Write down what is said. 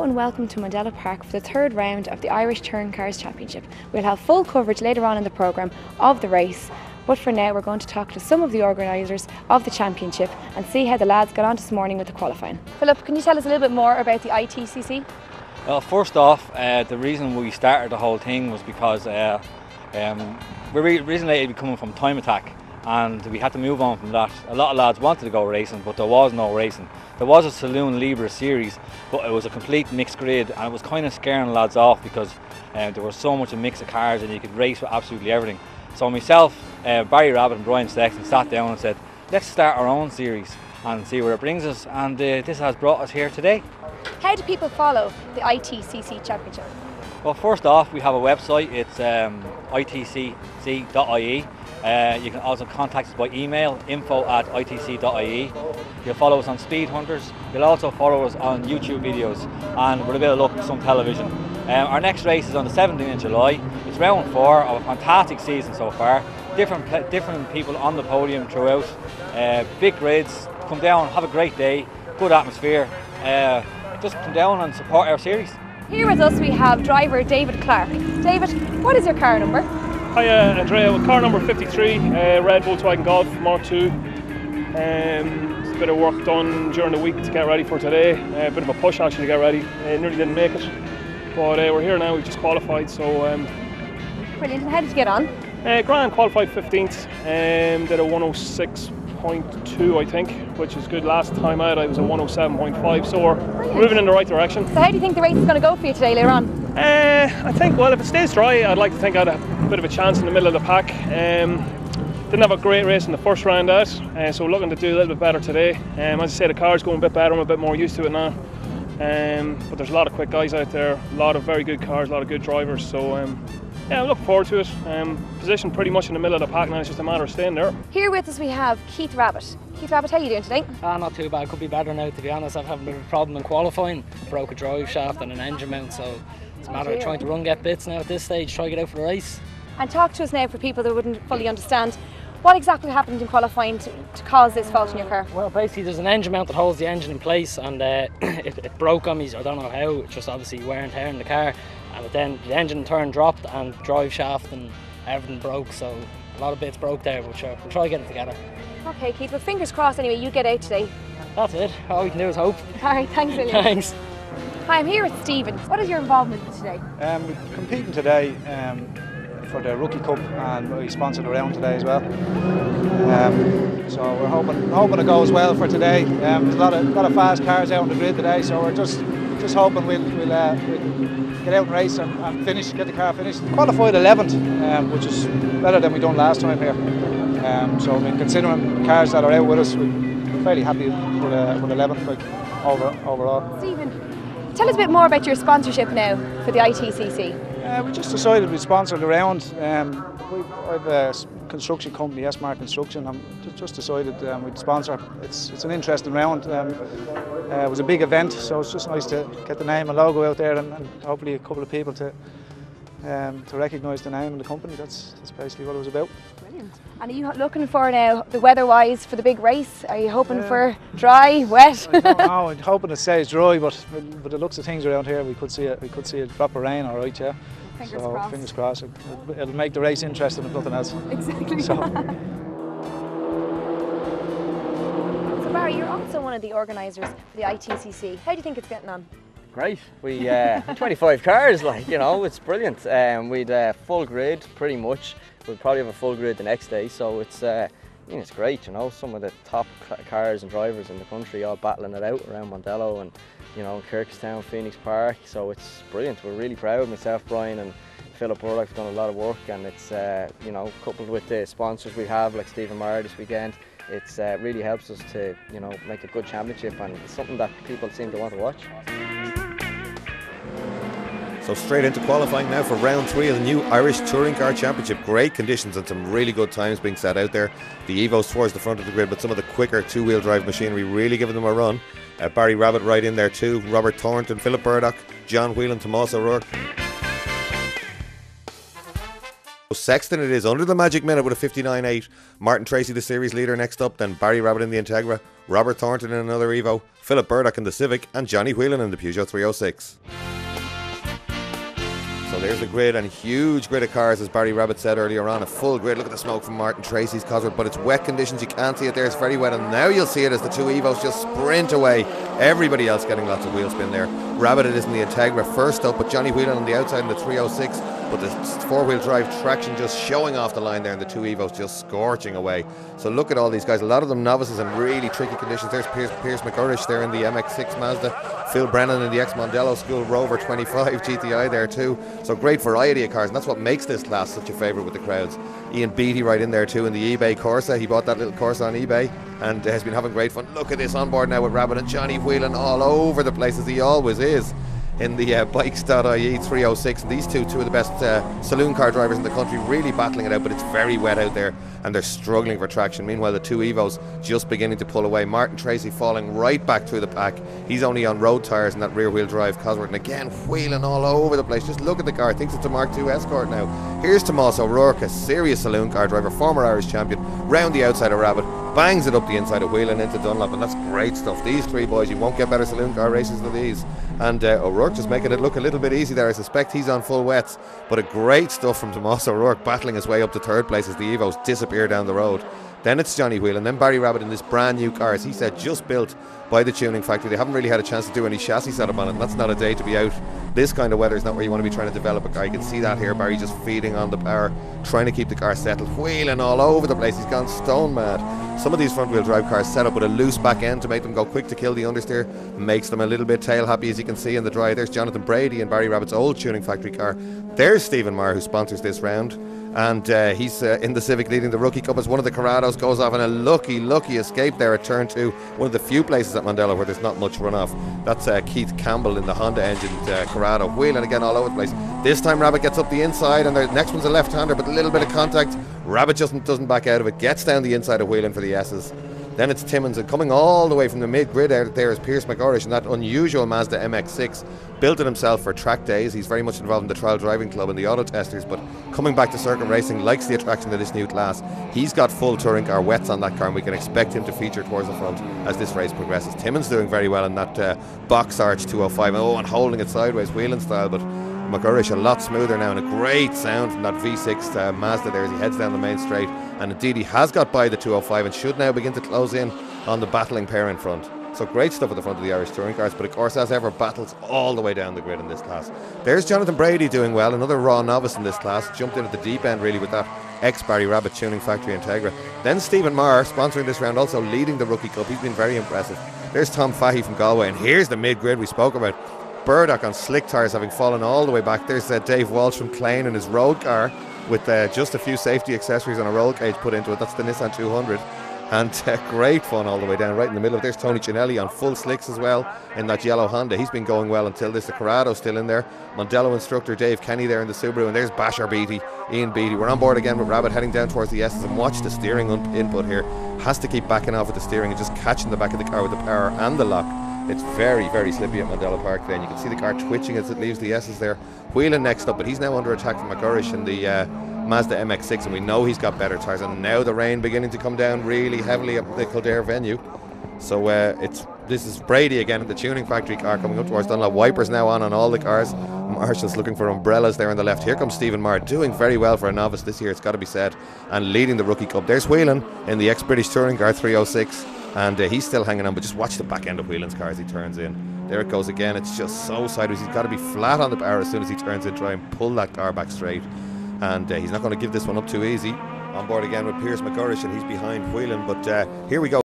and welcome to Mandela Park for the third round of the Irish Touring Cars Championship. We'll have full coverage later on in the programme of the race, but for now we're going to talk to some of the organisers of the championship and see how the lads got on this morning with the qualifying. Philip, can you tell us a little bit more about the ITCC? Well, first off, the reason we started the whole thing was because we originally be coming from Time Attack, and we had to move on from that. A lot of lads wanted to go racing, but there was no racing. There was a Saloon Libre series, but it was a complete mixed grid, and it was kind of scaring lads off because there was so much a mix of cars and you could race with absolutely everything. So myself, Barry Rabbit and Brian Sexton sat down and said, let's start our own series and see where it brings us, and this has brought us here today. How do people follow the ITCC Championship? Well, first off, we have a website. It's ITCC.ie. You can also contact us by email, info@itc.ie. You'll follow us on Speed Hunters. You'll also follow us on YouTube videos, and with a bit of luck, some television. Our next race is on the 17th of July. It's round 4 of a fantastic season so far. Different people on the podium throughout. Big grids. Come down, have a great day. Good atmosphere. Just come down and support our series. Here with us we have driver David Clark. David, what is your car number? Hi Andrea, with car number 53, red Volkswagen Golf Mark II. It's a bit of work done during the week to get ready for today. A bit of a push actually to get ready. Nearly didn't make it, but we're here now. We've just qualified, so. Brilliant. And how did you get on? Grand, qualified 15th. Did a 106.2, I think, which is good. Last time out I was a 107.5, so we're moving in the right direction. So how do you think the race is going to go for you today later on? I think, well, if it stays dry, I'd like to think I'd have a bit of a chance in the middle of the pack. Didn't have a great race in the first round out, so looking to do a little bit better today. As I say, the car's going a bit better, I'm a bit more used to it now. But there's a lot of quick guys out there, a lot of very good cars, a lot of good drivers, so yeah, I'm looking forward to it. Positioned pretty much in the middle of the pack now, it's just a matter of staying there. Here with us we have Keith Rabbit. Keith Rabbit, how are you doing today? Not too bad, could be better now to be honest. I've had a bit of a problem in qualifying. Broke a drive shaft and an engine mount, so it's a matter of trying to run, get bits now at this stage, try to get out for the race. And talk to us now for people that wouldn't fully understand. What exactly happened in qualifying to cause this fault in your car? Well, basically there's an engine mount that holds the engine in place, and it broke on me. I don't know how, it's just obviously wear and tear in the car, and then the engine in turn dropped and drive shaft and everything broke, so a lot of bits broke there, but sure, we'll try to get it together. Okay Keith, well fingers crossed anyway, you get out today. That's it, all we can do is hope. Alright, thanks William. Thanks. Hi, I'm here with Stephen. What is your involvement today? We're competing today for the Rookie Cup, and we sponsored a round today as well. So we're hoping it goes well for today. There's a lot of fast cars out on the grid today, so we're just hoping we'll get out and race and finish, get the car finished. Qualified 11th, which is better than we done last time here. So I mean, considering the cars that are out with us, we're fairly happy with 11th overall. Stephen, tell us a bit more about your sponsorship now for the ITCC. We just decided we'd sponsor the round. I've a construction company, S-Mark Construction, and just decided we'd sponsor. It's an interesting round. It was a big event, so it's just nice to get the name and logo out there, and hopefully a couple of people to recognise the name and the company. That's basically what it was about. Brilliant. And are you looking for now, the weather-wise, for the big race? Are you hoping for dry, wet? I don't know. I'm hoping it stays dry, but with the looks of things around here, we could see a drop of rain, all right, yeah. Fingers crossed. Fingers crossed. It'll make the race interesting if nothing else. Exactly. So Barry, you're also one of the organisers for the ITCC. How do you think it's getting on? Great. We 25 cars, like, you know, it's brilliant. We'd full grid pretty much. We'll probably have a full grid the next day, so it's it's great, you know. Some of the top cars and drivers in the country all battling it out around Mondello and, you know, Kirkstown, Phoenix Park, so it's brilliant. We're really proud. Myself, Brian and Philip Burlock have done a lot of work, and it's you know, coupled with the sponsors we have like Stephen Meyer this weekend, it's really helps us to, you know, make a good championship, and it's something that people seem to want to watch. So straight into qualifying now for round 3 of the new Irish Touring Car Championship. Great conditions and some really good times being set out there. The Evos towards the front of the grid, but some of the quicker two-wheel drive machinery really giving them a run. Barry Rabbit right in there too, Robert Thornton, Philip Burdock, John Whelan, Tomas O'Rourke. Sexton it is under the magic minute with a 59.8. Martin Tracy, the series leader, next up. Then Barry Rabbit in the Integra, Robert Thornton in another Evo, Philip Burdock in the Civic, and Johnny Whelan in the Peugeot 306. So there's the grid, and huge grid of cars, as Barry Rabbit said earlier on. A full grid. Look at the smoke from Martin Tracy's Cosworth, but it's wet conditions. You can't see it there. It's very wet, and now you'll see it as the two Evos just sprint away. Everybody else getting lots of wheel spin there. Rabbit it is in the Integra first up, but Johnny Whelan on the outside in the 306. But the four-wheel drive traction just showing off the line there, and the two Evos just scorching away. So look at all these guys. A lot of them novices in really tricky conditions. There's Pierce McCurrish there in the MX-6 Mazda. Phil Brennan in the ex-Mondello School Rover 25 GTI there too. So great variety of cars, and that's what makes this class such a favourite with the crowds. Ian Beattie right in there too in the eBay Corsa. He bought that little Corsa on eBay and has been having great fun. Look at this on board now with Rabbit and Johnny Whelan all over the place, as he always is, in the bikes.ie 306. And these two of the best saloon car drivers in the country, really battling it out, but it's very wet out there and they're struggling for traction. Meanwhile, the two Evos just beginning to pull away. Martin Tracy falling right back through the pack. He's only on road tyres in that rear wheel drive Cosworth, and again wheeling all over the place. Just look at the car. Thinks it's a Mark II Escort now. Here's Tomás O'Rourke, a serious saloon car driver, former Irish champion, round the outside of Rabbit, bangs it up the inside of Whelan into Dunlop, and that's great stuff. These three boys, you won't get better saloon car races than these. And O'Rourke just making it look a little bit easy there. I suspect he's on full wets, but a great stuff from Tomás O'Rourke, battling his way up to third place as the Evos disappear down the road. Then it's Johnny Whelan, then Barry Rabbit in this brand new car, as he said, just built by the tuning factory. They haven't really had a chance to do any chassis setup on it, and that's not a day to be out. This kind of weather is not where you want to be trying to develop a car. You can see that here, Barry just feeding on the power, trying to keep the car settled, wheeling all over the place. He's gone stone mad. Some of these front wheel drive cars set up with a loose back end to make them go quick to kill the understeer, makes them a little bit tail happy, as you can see in the dry. There's Jonathan Brady in Barry Rabbit's old tuning factory car. There's Stephen Maher, who sponsors this round, and he's in the Civic leading the Rookie Cup as one of the Corrados goes off in a lucky escape there at turn 2. One of the few places at Mondello where there's not much runoff. That's Keith Campbell in the Honda engined Corrado, wheeling again all over the place. This time Rabbit gets up the inside, and the next one's a left-hander, but a little bit of contact. Rabbit just doesn't back out of it, gets down the inside of Whelan for the S's. Then it's Timmins, and coming all the way from the mid-grid out there is Pierce McCurrish in that unusual Mazda MX-6. Built it himself for track days. He's very much involved in the Trial Driving Club and the Auto Testers, but coming back to circuit racing, likes the attraction of this new class. He's got full touring car wets on that car, and we can expect him to feature towards the front as this race progresses. Timmins doing very well in that box arch 205, and holding it sideways, wheeling style, but McCurrish a lot smoother now, and a great sound from that V6 Mazda there as he heads down the main straight. And indeed he has got by the 205 and should now begin to close in on the battling pair in front. So great stuff at the front of the Irish touring cars, but of course, as ever, battles all the way down the grid in this class. There's Jonathan Brady doing well, another raw novice in this class, jumped in at the deep end really with that ex-Barry Rabbit tuning factory Integra. Then Stephen Maher sponsoring this round, also leading the Rookie Cup. He's been very impressive. There's Tom Fahey from Galway, and here's the mid-grid we spoke about. Burdock on slick tyres, having fallen all the way back. There's Dave Walsh from Clane in his road car with just a few safety accessories and a roll cage put into it. That's the Nissan 200. And great fun all the way down, right in the middle of. There's Tony Cinelli on full slicks as well in that yellow Honda. He's been going well until this. The Corrado still in there. Mondello instructor Dave Kenny there in the Subaru. And there's Basher Beattie, Ian Beattie. We're on board again with Rabbit heading down towards the S's, and watch the steering input here. Has to keep backing off with the steering and just catching the back of the car with the power and the lock. It's very slippy at Mondello Park then. You can see the car twitching as it leaves the S's there. Whelan next up, but he's now under attack from McCurrish in the Mazda MX-6, and we know he's got better tyres, and now the rain beginning to come down really heavily at the Kildare venue. So this is Brady again at the tuning factory car coming up towards Dunlop. Wipers now on all the cars. Marshall's looking for umbrellas there on the left. Here comes Stephen Maher, doing very well for a novice this year, it's got to be said, and leading the Rookie Cup. There's Whelan in the ex-British touring car 306, and he's still hanging on, but just watch the back end of Whelan's car as he turns in. There it goes again. It's just so sideways. He's got to be flat on the power as soon as he turns in, try and pull that car back straight. And he's not going to give this one up too easy. On board again with Pierce McCurrish, and he's behind Whelan, but here we go.